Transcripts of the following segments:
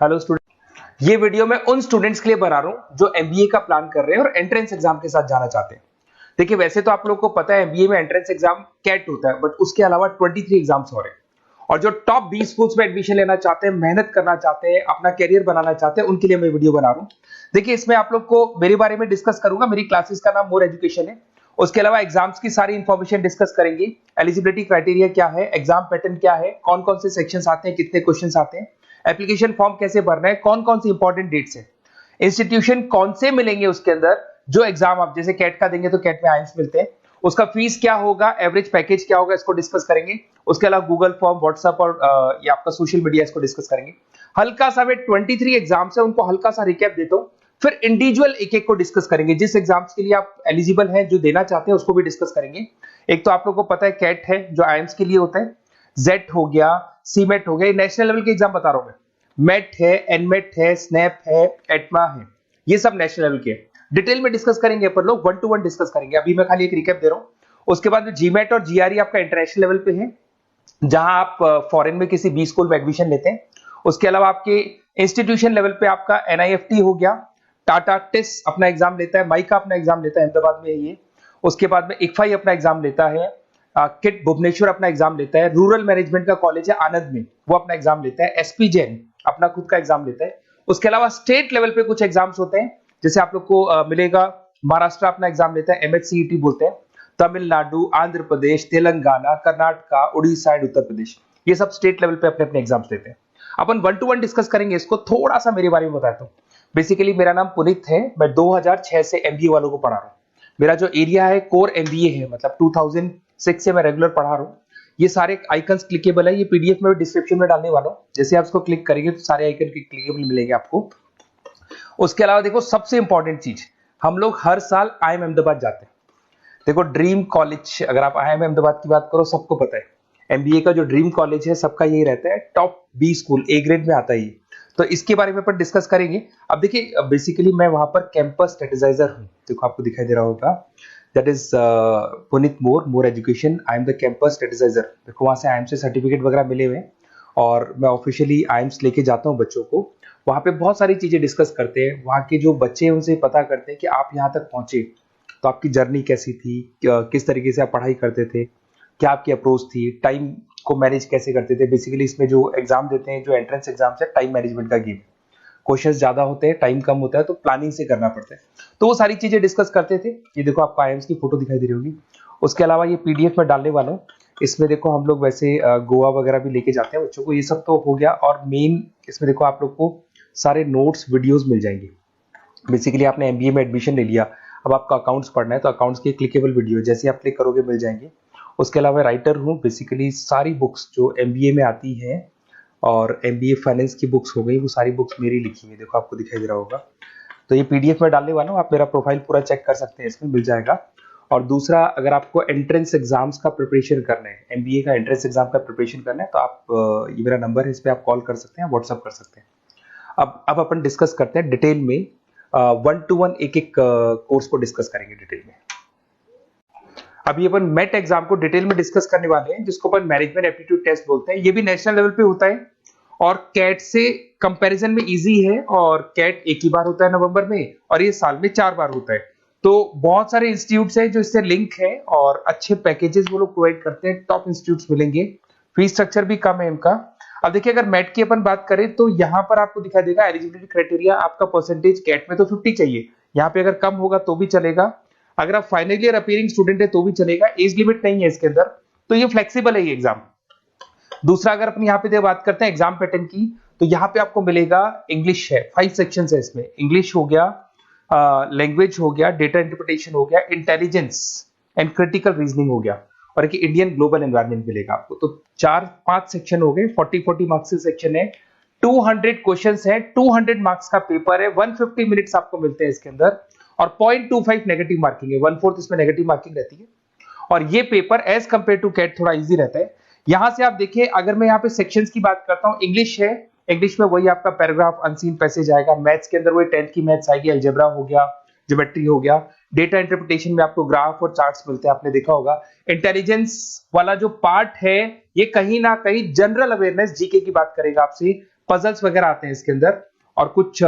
Hello student, ये video मैं उन स्टूडेंट्स के लिए बना रहा हूं जो एमबीए का प्लान कर रहे हैं और एंट्रेंस एग्जाम के साथ जाना चाहते हैं। देखिए, वैसे तो आप लोगों को पता है एमबीए में एंट्रेंस एग्जाम कैट होता है, बट उसके अलावा 23 एग्जाम्स हो रहे हैं। और जो टॉप 20 स्कूल्स में एडमिशन लेना चाहते हैं, मेहनत करना चाहते हैं, अपना करियर बनाना चाहते हैं, उनके लिए मैं वीडियो बना रहा हूँ। देखिए, इसमें आप लोग को मेरे बारे में डिस्कस करूंगा। मेरी क्लासेस का नाम मोर एजुकेशन है। उसके अलावा एग्जाम्स की सारी इंफॉर्मेशन डिस्कस करेंगे। एलिजिबिलिटी क्राइटेरिया क्या है, एग्जाम पैटर्न क्या है, कौन कौन से सेक्शंस आते हैं, कितने क्वेश्चंस आते हैं, एप्लीकेशन फॉर्म कैसे भरना है, कौन कौन सी इंपॉर्टेंट डेट्स है, इंस्टीट्यूशन कौन से मिलेंगे उसके अंदर, जो एग्जाम आप जैसे कैट का देंगे तो कैट में आइम्स मिलते हैं, उसका फीस क्या होगा, एवरेज पैकेज क्या होगा, इसको डिस्कस करेंगे। उसके अलावा गूगल फॉर्म, व्हाट्सएप और ये आपका सोशल मीडिया, इसको डिस्कस करेंगे। हल्का सा वे 23 एग्जाम्स है, उनको हल्का सा रिकैप देता हूं, फिर इंडिविजुअल एक एक को डिस्कस करेंगे। जिस एग्जाम्स के लिए आप एलिजिबल हैं, जो देना चाहते हैं, उसको भी डिस्कस करेंगे। एक तो आप लोगों को पता है कैट है जो आइम्स के लिए होता है, जेट हो गया, सीमेट हो गया, नेशनल लेवल के एग्जाम बता रहा हूं मैं। मेट है, एनमेट है, स्नैप है, एटमा है, ये सब नेशनल लेवल के। डिटेल में डिस्कस करेंगे अपन लोग, 1 to 1 डिस्कस करेंगे। अभी मैं खाली एक रिकैप दे रहा हूं। उसके बाद जीमेट और जीआरई आपका इंटरनेशनल लेवल पे है, जहां आप फॉरेन में किसी बी स्कूल में एडमिशन लेते हैं। उसके अलावा आपके इंस्टीट्यूशन लेवल पे आपका एनआईएफटी हो गया, टाटा टिस अपना एग्जाम लेता है, माइका अपना एग्जाम लेता है, अहमदाबाद में है ये। उसके बाद में इक्फाई अपना एग्जाम लेता है, किट भुवनेश्वर अपना एग्जाम लेता है, रूरल मैनेजमेंट का कॉलेज है आनंद में, वो अपना एग्जाम लेता है, एसपी जैन अपना खुद का एग्जाम लेता है। उसके अलावा स्टेट लेवल पे कुछ एग्जाम्स होते हैं, जैसे आप लोग को मिलेगा महाराष्ट्र अपना एग्जाम लेता है, एमएचसीईटी बोलते हैं, तमिलनाडु, आंध्र प्रदेश, तेलंगाना, कर्नाटका, उड़ीसा एंड उत्तर प्रदेश, ये सब स्टेट लेवल पे अपने अपने एग्जाम्स लेते हैं। अपन 1 to 1 डिस्कस करेंगे इसको। थोड़ा सा मेरे बारे में बताता हूँ। बेसिकली मेरा नाम पुनीत है, मैं 2006 से एमबीए वालों को पढ़ा रहा हूँ। मेरा जो एरिया है कोर एमबीए है, मतलब 2006 से मैं रेगुलर पढ़ा रहा हूँ। ये सारे आइकन्स क्लिकेबल है, ये पीडीएफ में डिस्क्रिप्शन में डालने वाला हूँ। जैसे आप इसको क्लिक करेंगे तो सारे आइकन क्लिकेबल मिलेंगे आपको। उसके अलावा देखो, सबसे इंपॉर्टेंट चीज, हम लोग हर साल आईएम अहमदाबाद जाते हैं। देखो, ड्रीम कॉलेज, अगर आप आईएम अहमदाबाद की बात करो, सबको पता है एमबीए का जो ड्रीम कॉलेज है सबका यही रहता है, top B school, A grade में आता है ये। तो इसके बारे में अपन डिस्कस करेंगे। अब देखिए, बेसिकली मैं वहां पर कैंपस स्ट्रेटेजाइजर हूँ। देखो, आपको दिखाई दे रहा होगा, that is Puneet more education, I am the campus strategizer. देखो, वहां से आईएम से सर्टिफिकेट वगैरह मिले हुए हैं और मैं ऑफिशियली आईएम्स लेके जाता हूँ बच्चों को। वहां पे बहुत सारी चीजें डिस्कस करते हैं, वहां के जो बच्चे हैं उनसे पता करते हैं कि आप यहाँ तक पहुंचे तो आपकी जर्नी कैसी थी, किस तरीके से आप पढ़ाई करते थे, क्या आपकी अप्रोच थी, टाइम को मैनेज कैसे करते थे। बेसिकली इसमें जो एग्जाम देते हैं, जो एंट्रेंस एग्जाम है, टाइम मैनेजमेंट का गेम। क्वेश्चंस ज्यादा होते हैं, टाइम कम होता है, तो प्लानिंग से करना पड़ता है। तो वो सारी चीजें डिस्कस करते थे। ये देखो, आपको आईएम्स की फोटो दिखाई दे रही होगी। उसके अलावा ये पीडीएफ में डालने वाला हूँ। इसमें देखो, हम लोग वैसे गोवा वगैरह भी लेके जाते हैं बच्चों को। ये सब तो हो गया। और मेन इसमें देखो, आप लोग को सारे नोट्स, वीडियोस मिल जाएंगे। बेसिकली आपने एमबीए में एडमिशन ले लिया, अब आपका अकाउंट्स पढ़ना है, तो अकाउंट्स की क्लिकेबल वीडियो जैसे आप क्लिक करोगे मिल जाएंगे। उसके अलावा राइटर हूँ, बेसिकली सारी बुक्स जो एमबीए में आती हैं और एमबीए फाइनेंस की बुक्स हो गई, वो सारी बुक्स मेरी लिखी है। देखो, आपको दिखाई दे रहा होगा। तो ये पीडीएफ में डालने वाला हूँ, आप मेरा प्रोफाइल पूरा चेक कर सकते हैं, इसमें मिल जाएगा। और दूसरा, अगर आपको एंट्रेंस एग्जाम्स का प्रिपरेशन करना है, एमबीए का एंट्रेंस एग्जाम का प्रिपरेशन करना है, तो आप ये मेरा नंबर है, इस पर आप कॉल कर सकते हैं, व्हाट्सअप कर सकते हैं। अब अपन डिस्कस करते हैं डिटेल में, 1 to 1 एक एक कोर्स को डिस्कस करेंगे डिटेल में। अभी अपन मेट एग्जाम को डिटेल में डिस्कस करने वाले हैं, जिसको अपन मैनेजमेंट एप्टीट्यूड टेस्ट बोलते हैं। ये भी नेशनल लेवल पे होता है और कैट से कंपैरिजन में इजी है। और कैट एक ही बार होता है नवंबर में, और ये साल में 4 बार होता है। तो बहुत सारे इंस्टीट्यूट्स हैं जो इससे लिंक है और अच्छे पैकेजेस वो लोग प्रोवाइड करते हैं, टॉप इंस्टीट्यूट्स मिलेंगे। फीस स्ट्रक्चर भी कम है इनका। अब देखिए, अगर मैट की अपन बात करें तो यहाँ पर आपको दिखाई देगा एलिजिबिलिटी क्राइटेरिया, आपका परसेंटेज कैट में तो 50 चाहिए, यहाँ पे अगर कम होगा तो भी चलेगा। अगर आप फाइनल ईयर अपीयरिंग स्टूडेंट है तो भी चलेगा, एज लिमिट नहीं है इसके अंदर, तो ये फ्लेक्सिबल है ये एग्जाम। दूसरा, अगर अपन यहाँ पे बात करते हैं एग्जाम पैटर्न की, तो यहाँ पे आपको मिलेगा इंग्लिश है, 5 सेक्शंस है इसमें। इंग्लिश हो गया, लैंग्वेज हो गया, डेटा इंटरप्रिटेशन हो गया, इंटेलिजेंस एंड क्रिटिकल रीजनिंग हो गया, और एक इंडियन ग्लोबल एनवायरनमेंट मिलेगा आपको। तो 4-5 सेक्शन हो गए, 40-40 मार्क्स के सेक्शन है, 200 क्वेश्चंस है, 200 मार्क्स का पेपर है, 150 मिनट्स आपको मिलते हैं इसके अंदर, और 0.25 नेगेटिव मार्किंग है, 1/4 इसमें नेगेटिव मार्किंग रहती है। और ये paper as compare to CAT थोड़ा इजी रहता है। यहां से आप देखिए, अगर मैं यहाँ पे सेक्शंस की बात करता हूँ, इंग्लिश है, इंग्लिश में वही आपका पैराग्राफ, अनसीन पैसेज आएगा। मैथ्स के अंदर वही 10th की मैथ्स आएगी, अलजेब्रा हो गया, ज्योमेट्री हो गया। डेटा इंटरप्रिटेशन में आपको ग्राफ और चार्ट्स मिलते हैं, आपने देखा होगा। इंटेलिजेंस वाला जो पार्ट है, ये कहीं ना कहीं जनरल अवेयरनेस, जीके की बात करेगा आपसे, पजल्स वगैरह आते हैं इसके अंदर, और कुछ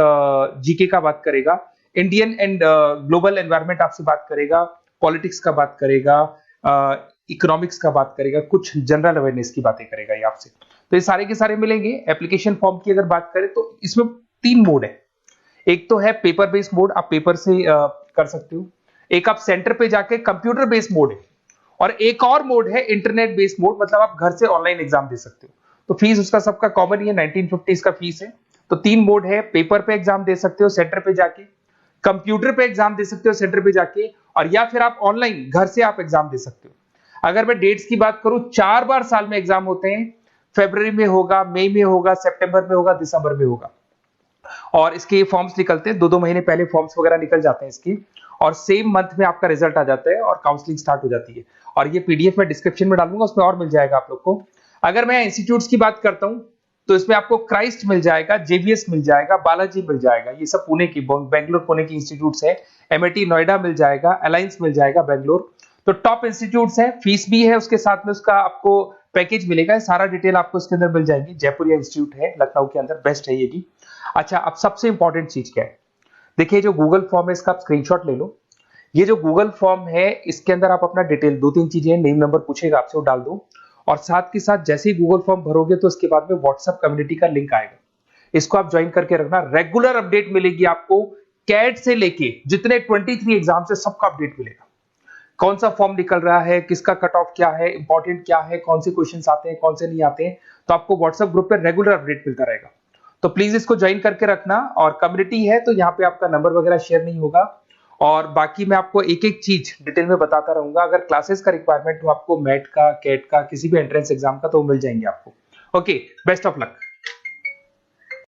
जीके का बात करेगा, इंडियन एंड ग्लोबल एनवायरनमेंट आपसे बात करेगा, पॉलिटिक्स का बात करेगा, इकोनॉमिक्स का बात करेगा, कुछ जनरल अवेयरनेस की बातें करेगा ये आपसे। तो ये सारे के सारे मिलेंगे। एप्लीकेशन फॉर्म की अगर बात करें तो इसमें 3 मोड है। एक तो है पेपर बेस्ड मोड, आप पेपर से कर सकते हो। एक आप सेंटर पे जाके कंप्यूटर बेस्ड मोड है, और एक और मोड है इंटरनेट बेस्ड मोड, मतलब आप घर से ऑनलाइन एग्जाम दे सकते हो। तो फीस उसका सबका कॉमन ही है, 1950 का फीस है। तो 3 मोड है, पेपर पे एग्जाम दे सकते हो सेंटर पे जाके, कंप्यूटर पे एग्जाम दे सकते हो सेंटर पे जाके, और या फिर आप ऑनलाइन घर से आप एग्जाम दे सकते हो। अगर मैं डेट्स की बात करूं, 4 बार साल में एग्जाम होते हैं। फरवरी में होगा, मई में होगा, सितंबर में होगा, दिसंबर में होगा। और इसके फॉर्म्स निकलते हैं 2-2 महीने पहले, फॉर्म्स वगैरह निकल जाते हैं इसकी, और सेम मंथ में आपका रिजल्ट आ जाता है और काउंसलिंग स्टार्ट हो जाती है। और ये पीडीएफ मैं डिस्क्रिप्शन में डालूंगा, उसमें और मिल जाएगा आप लोग को। अगर मैं इंस्टीट्यूट्स की बात करता हूं तो इसमें आपको क्राइस्ट मिल जाएगा, जेवीएस मिल जाएगा, बालाजी मिल जाएगा, ये सब पुणे की, बेंगलोर पुणे की इंस्टीट्यूट्स है। एमआईटी नोएडा मिल जाएगा, अलायंस मिल जाएगा बेंगलोर। तो टॉप इंस्टीट्यूट्स है, फीस भी है उसके साथ में, उसका आपको पैकेज मिलेगा, सारा डिटेल आपको इसके अंदर मिल जाएगी। जयपुर इंस्टीट्यूट है लखनऊ के अंदर, बेस्ट है ये भी। अच्छा, अब सबसे इंपॉर्टेंट चीज क्या है, देखिए जो गूगल फॉर्म है इसका आप स्क्रीनशॉट ले लो। ये जो गूगल फॉर्म है इसके अंदर आप अपना डिटेल, 2-3 चीजें, नेम नंबर पूछेगा आपसे, वो डाल दो। और साथ के साथ जैसे ही गूगल फॉर्म भरोगे तो उसके बाद में व्हाट्सएप कम्युनिटी का लिंक आएगा, इसको आप ज्वाइन करके रखना। रेगुलर अपडेट मिलेगी आपको, कैट से लेके जितने 23 एग्जाम से सबका अपडेट मिलेगा। कौन सा फॉर्म निकल रहा है, किसका कट ऑफ क्या है, इंपॉर्टेंट क्या है, कौन से क्वेश्चंस आते हैं, कौन से नहीं आते हैं, तो आपको व्हाट्सएप ग्रुप पे रेगुलर अपडेट मिलता रहेगा। तो प्लीज इसको ज्वाइन करके रखना। और कम्युनिटी है तो यहाँ पे आपका नंबर वगैरह शेयर नहीं होगा, और बाकी मैं आपको एक एक चीज डिटेल में बताता रहूंगा। अगर क्लासेस का रिक्वायरमेंट हो आपको, मैट का, कैट का, किसी भी एंट्रेंस एग्जाम का, तो मिल जाएंगे आपको। Okay, best of luck.